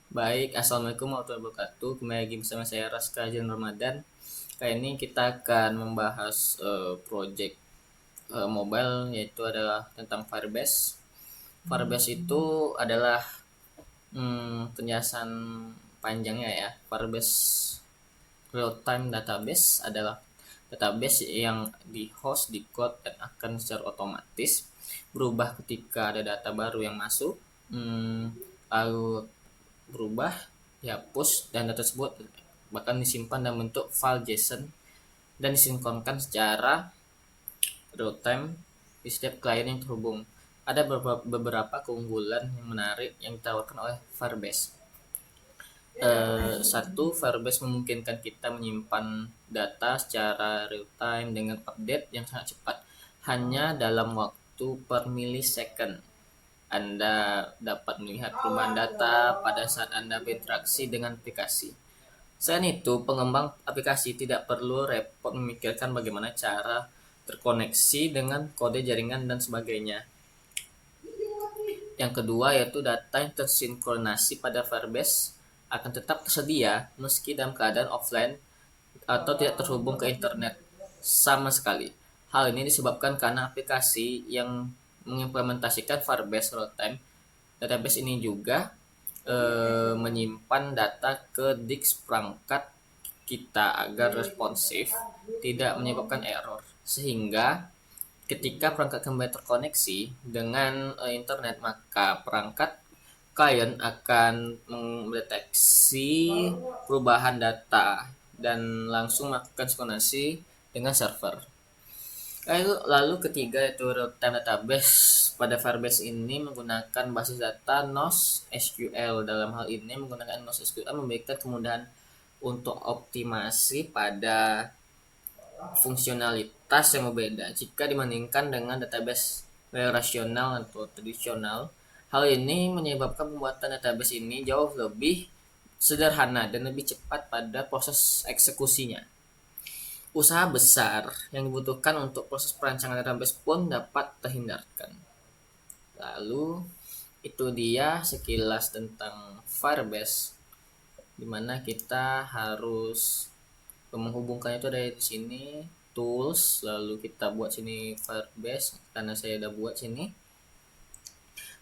Baik, Assalamualaikum warahmatullahi wabarakatuh. Kembali lagi bersama saya Raska Jan Ramadan. Kali ini kita akan membahas project mobile, yaitu adalah tentang Firebase. Firebase itu adalah penjelasan panjangnya ya. Firebase Real Time Database adalah database yang di-host, di-code, dan akan secara otomatis berubah ketika ada data baru yang masuk. Lalu berubah, dihapus, dan data tersebut bahkan disimpan dalam bentuk file JSON dan disinkronkan secara real time di setiap klien yang terhubung. Ada beberapa keunggulan yang menarik yang ditawarkan oleh Firebase. Satu, Firebase memungkinkan kita menyimpan data secara real time dengan update yang sangat cepat, hanya dalam waktu per millisecond. Anda dapat melihat perubahan data pada saat Anda berinteraksi dengan aplikasi. Selain itu, pengembang aplikasi tidak perlu repot memikirkan bagaimana cara terkoneksi dengan kode jaringan dan sebagainya. Yang kedua yaitu data yang tersinkronasi pada Firebase akan tetap tersedia meski dalam keadaan offline atau tidak terhubung ke internet sama sekali. Hal ini disebabkan karena aplikasi yang mengimplementasikan Firebase Real-Time database ini juga menyimpan data ke disk perangkat kita agar responsif, tidak menyebabkan error. Sehingga ketika perangkat kembali terkoneksi dengan internet, maka perangkat klien akan mendeteksi perubahan data dan langsung melakukan sinkronisasi dengan server. Lalu ketiga yaitu real-time database. Pada Firebase ini menggunakan basis data NoSQL. Dalam hal ini menggunakan NoSQL memberikan kemudahan untuk optimasi pada fungsionalitas yang berbeda jika dibandingkan dengan database relasional atau tradisional. Hal ini menyebabkan pembuatan database ini jauh lebih sederhana dan lebih cepat pada proses eksekusinya. Usaha besar yang dibutuhkan untuk proses perancangan database pun dapat terhindarkan. Lalu itu dia sekilas tentang Firebase, dimana kita harus menghubungkannya itu dari sini tools, lalu kita buat sini Firebase karena saya udah buat sini.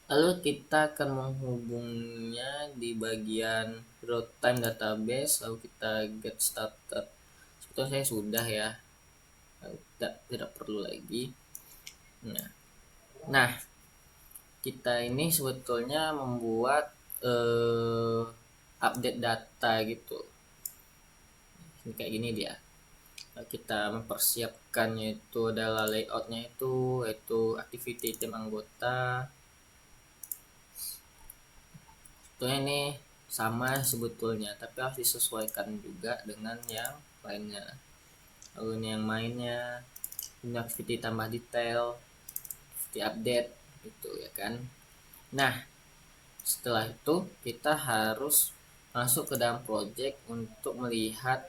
Lalu kita akan menghubungnya di bagian real time database, lalu kita get started. Sebetulnya saya sudah ya, tidak perlu lagi. Nah, kita ini sebetulnya membuat update data gitu. Ini kayak gini dia. Kita mempersiapkannya itu adalah layoutnya itu activity tim anggota. Sebetulnya ini sama sebetulnya, tapi harus disesuaikan juga dengan yang lainnya. Lalu ini yang mainnya, ini activity tambah detail, activity update gitu ya kan. Nah, setelah itu kita harus masuk ke dalam project untuk melihat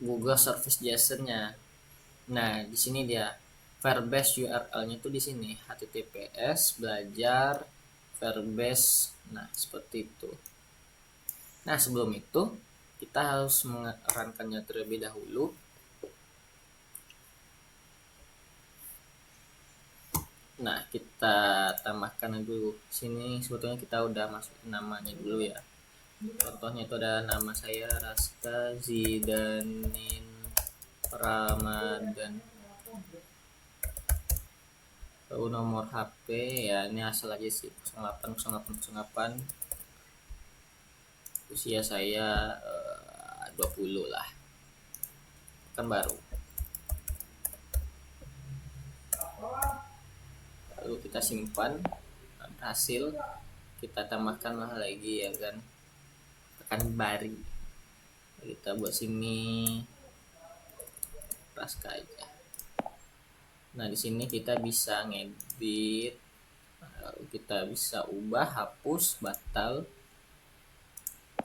Google Service JSON-nya. Nah, di sini dia Firebase URL-nya itu di sini https belajar Firebase. Nah, seperti itu. Nah, sebelum itu kita harus mengerankannya terlebih dahulu. Nah, kita tambahkan dulu. Sini sebetulnya kita udah masuk namanya dulu ya. Contohnya itu ada nama saya Raska Zidanin Ramadan. Lalu nomor HP ya ini asal aja sih 080808. Usia saya 20 lah, kan baru. Lalu kita simpan, hasil kita tambahkan lagi ya kan, tekan bari, kita buat sini Raska aja. Nah, di sini kita bisa ngedit, lalu kita bisa ubah, hapus, batal.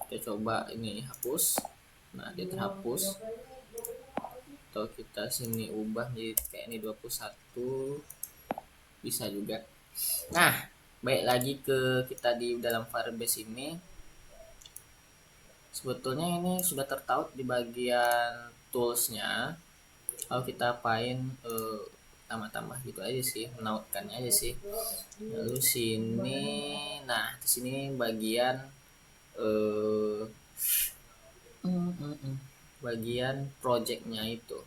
Kita coba ini hapus. Nah, dia terhapus. Atau kita sini ubah jadi kayak ini 21. Bisa juga. Nah, baik lagi ke kita di dalam Firebase ini. Sebetulnya ini sudah tertaut di bagian toolsnya. Kalau kita apain tambah-tambah gitu aja sih, menautkannya aja sih. Lalu sini, nah di sini bagian eh bagian projectnya itu.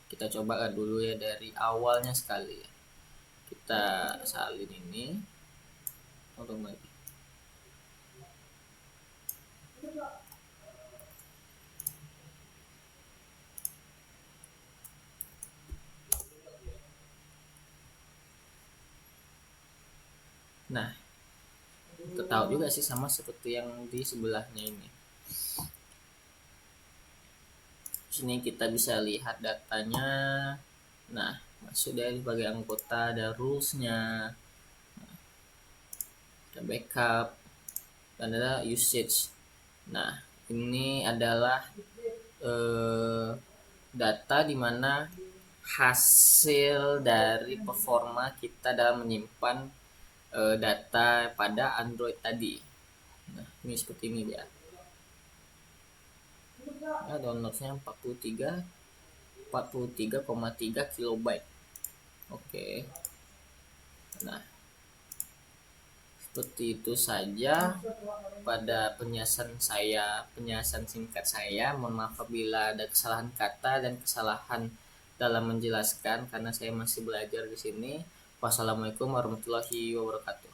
Kita coba dulu ya dari awalnya sekali. Kita salin ini untuk lagi. Nah, kita tahu juga sih sama seperti yang di sebelahnya ini. Sini kita bisa lihat datanya. Nah, masuk dari bagian anggota, ada rulesnya, ada backup, dan ada usage. Nah, ini adalah data dimana hasil dari performa kita dalam menyimpan data pada Android tadi. Nah, ini seperti ini ya. Nah, downloadnya 43,3 kilobyte. Oke. Nah, seperti itu saja pada penjelasan singkat saya. Mohon maaf apabila ada kesalahan kata dan kesalahan dalam menjelaskan karena saya masih belajar di sini. Wassalamualaikum warahmatullahi wabarakatuh.